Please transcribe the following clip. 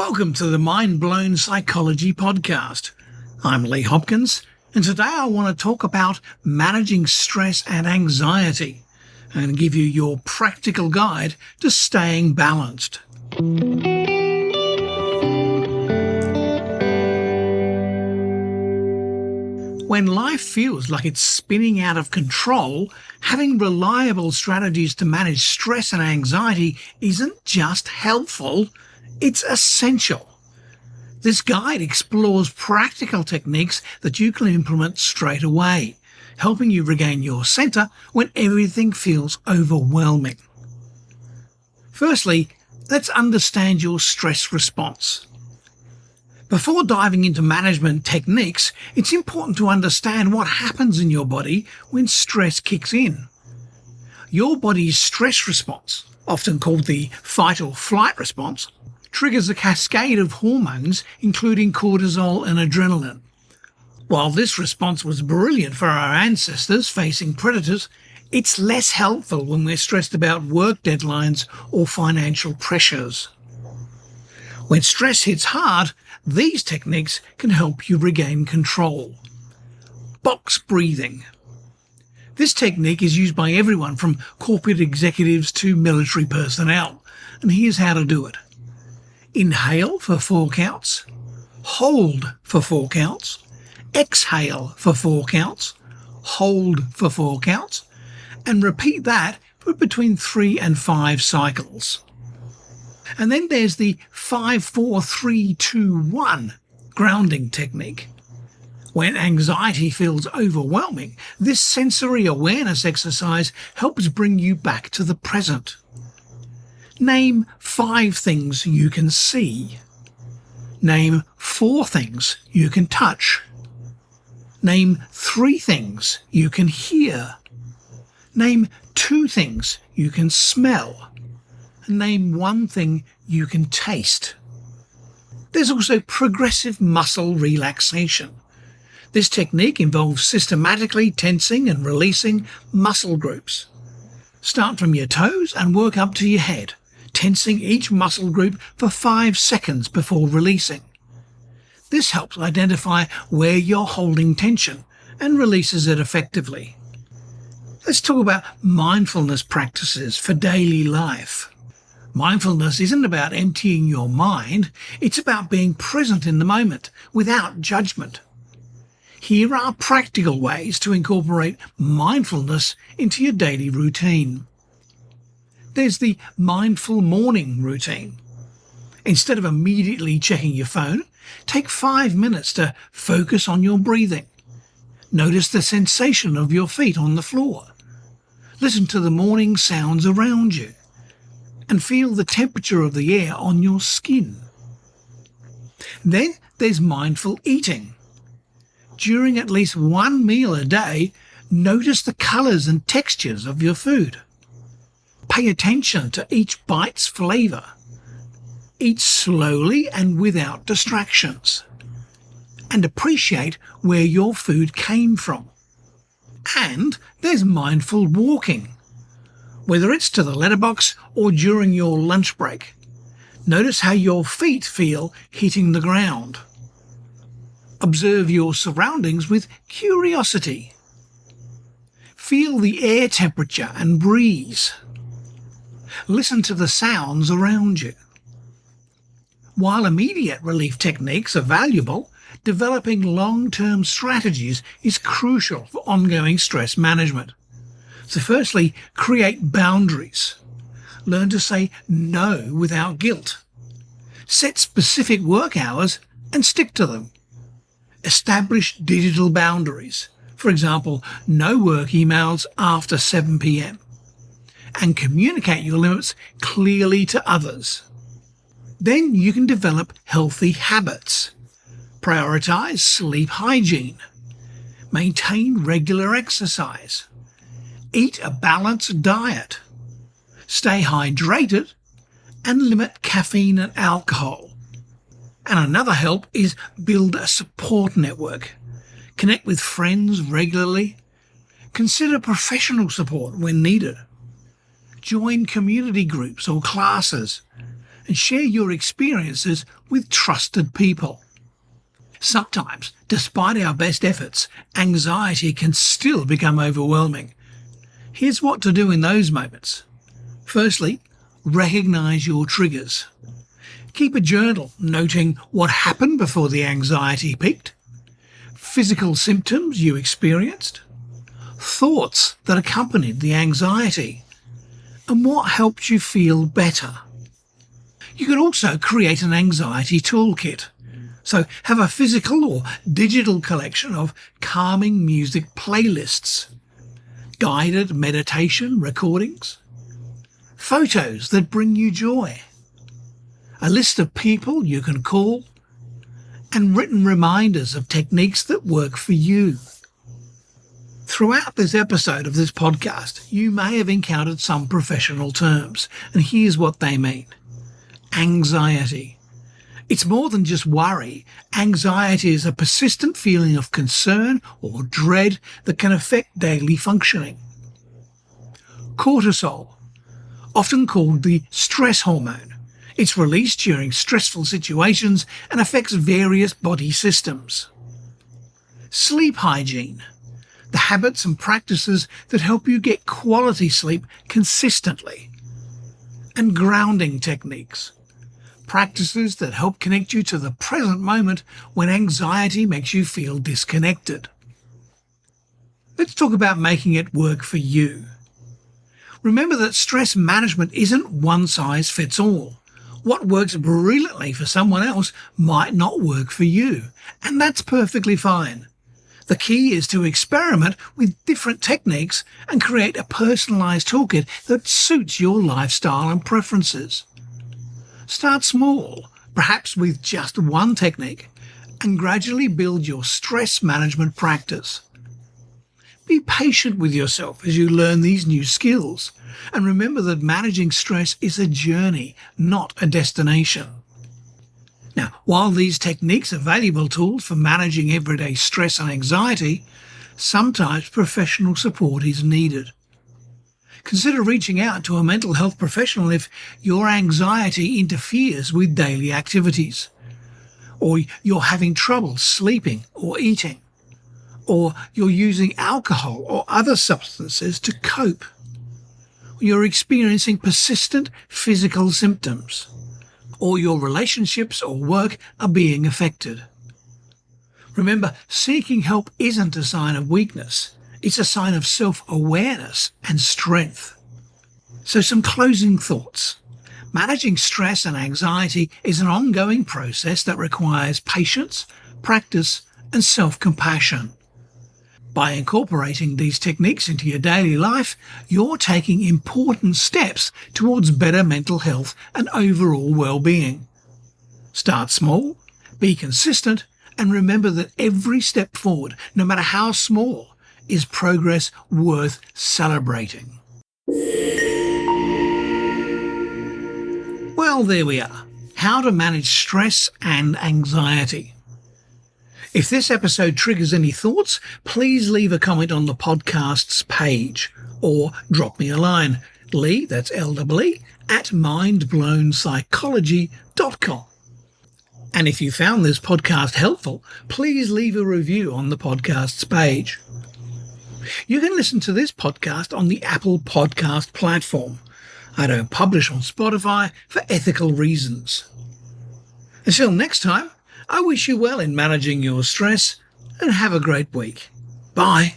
Welcome to the Mind Blown Psychology Podcast. I'm Lee Hopkins, and today I want to talk about managing stress and anxiety and give you your practical guide to staying balanced. When life feels like it's spinning out of control, having reliable strategies to manage stress and anxiety isn't just helpful, it's essential. This guide explores practical techniques that you can implement straight away, helping you regain your centre when everything feels overwhelming. Firstly, let's understand your stress response. Before diving into management techniques, it's important to understand what happens in your body when stress kicks in. Your body's stress response, often called the fight or flight response, triggers a cascade of hormones including cortisol and adrenaline. While this response was brilliant for our ancestors facing predators, it's less helpful when we're stressed about work deadlines or financial pressures. When stress hits hard, these techniques can help you regain control. Box breathing. This technique is used by everyone from corporate executives to military personnel, and here's how to do it. Inhale for 4 counts, hold for 4 counts, exhale for 4 counts, hold for 4 counts, and repeat that for between 3 and 5 cycles. And then there's the 5-4-3-2-1 grounding technique. When anxiety feels overwhelming, this sensory awareness exercise helps bring you back to the present. Name 5 things you can see. Name 4 things you can touch. Name 3 things you can hear. Name 2 things you can smell. Name 1 thing you can taste. There's also progressive muscle relaxation. This technique involves systematically tensing and releasing muscle groups. Start from your toes and work up to your head, tensing each muscle group for 5 seconds before releasing. This helps identify where you're holding tension and releases it effectively. Let's talk about mindfulness practices for daily life. Mindfulness isn't about emptying your mind, it's about being present in the moment without judgment. Here are practical ways to incorporate mindfulness into your daily routine. There's the mindful morning routine. Instead of immediately checking your phone, take 5 minutes to focus on your breathing. Notice the sensation of your feet on the floor. Listen to the morning sounds around you and feel the temperature of the air on your skin. Then there's mindful eating. During at least 1 meal a day, notice the colours and textures of your food. Pay attention to each bite's flavour. Eat slowly and without distractions. And appreciate where your food came from. And there's mindful walking. Whether it's to the letterbox or during your lunch break, notice how your feet feel hitting the ground. Observe your surroundings with curiosity. Feel the air temperature and breeze. Listen to the sounds around you. While immediate relief techniques are valuable, developing long-term strategies is crucial for ongoing stress management. So firstly, create boundaries. Learn to say no without guilt. Set specific work hours and stick to them. Establish digital boundaries. For example, no work emails after 7 p.m. And communicate your limits clearly to others. Then you can develop healthy habits. Prioritize sleep hygiene. Maintain regular exercise. Eat a balanced diet. Stay hydrated and limit caffeine and alcohol. And another help is build a support network. Connect with friends regularly. Consider professional support when needed. Join community groups or classes. and share your experiences with trusted people. Sometimes, despite our best efforts, anxiety can still become overwhelming. Here's what to do in those moments. Firstly, recognise your triggers. Keep a journal noting what happened before the anxiety peaked, physical symptoms you experienced, thoughts that accompanied the anxiety, and what helped you feel better. You can also create an anxiety toolkit. So have a physical or digital collection of calming music playlists, guided meditation recordings, photos that bring you joy, a list of people you can call, and written reminders of techniques that work for you. Throughout this episode of this podcast, you may have encountered some professional terms, and here's what they mean. Anxiety. It's more than just worry. Anxiety is a persistent feeling of concern or dread that can affect daily functioning. Cortisol, often called the stress hormone. It's released during stressful situations and affects various body systems. Sleep hygiene, the habits and practices that help you get quality sleep consistently. And grounding techniques, practices that help connect you to the present moment when anxiety makes you feel disconnected. Let's talk about making it work for you. Remember that stress management isn't one size fits all. What works brilliantly for someone else might not work for you, and that's perfectly fine. The key is to experiment with different techniques and create a personalised toolkit that suits your lifestyle and preferences. Start small, perhaps with just one technique, and gradually build your stress management practice. Be patient with yourself as you learn these new skills, and remember that managing stress is a journey, not a destination. Now, while these techniques are valuable tools for managing everyday stress and anxiety, sometimes professional support is needed. Consider reaching out to a mental health professional if your anxiety interferes with daily activities, or you're having trouble sleeping or eating, or you're using alcohol or other substances to cope. You're experiencing persistent physical symptoms, or your relationships or work are being affected. Remember, seeking help isn't a sign of weakness. It's a sign of self-awareness and strength. So some closing thoughts. Managing stress and anxiety is an ongoing process that requires patience, practice, and self-compassion. By incorporating these techniques into your daily life, you're taking important steps towards better mental health and overall well-being. Start small, be consistent, and remember that every step forward, no matter how small, is progress worth celebrating. Well, there we are. How to manage stress and anxiety. If this episode triggers any thoughts, please leave a comment on the podcast's page or drop me a line. Lee, that's L-E-E, at mindblownpsychology.com. And if you found this podcast helpful, please leave a review on the podcast's page. You can listen to this podcast on the Apple Podcast platform. I don't publish on Spotify for ethical reasons. Until next time, I wish you well in managing your stress and have a great week. Bye.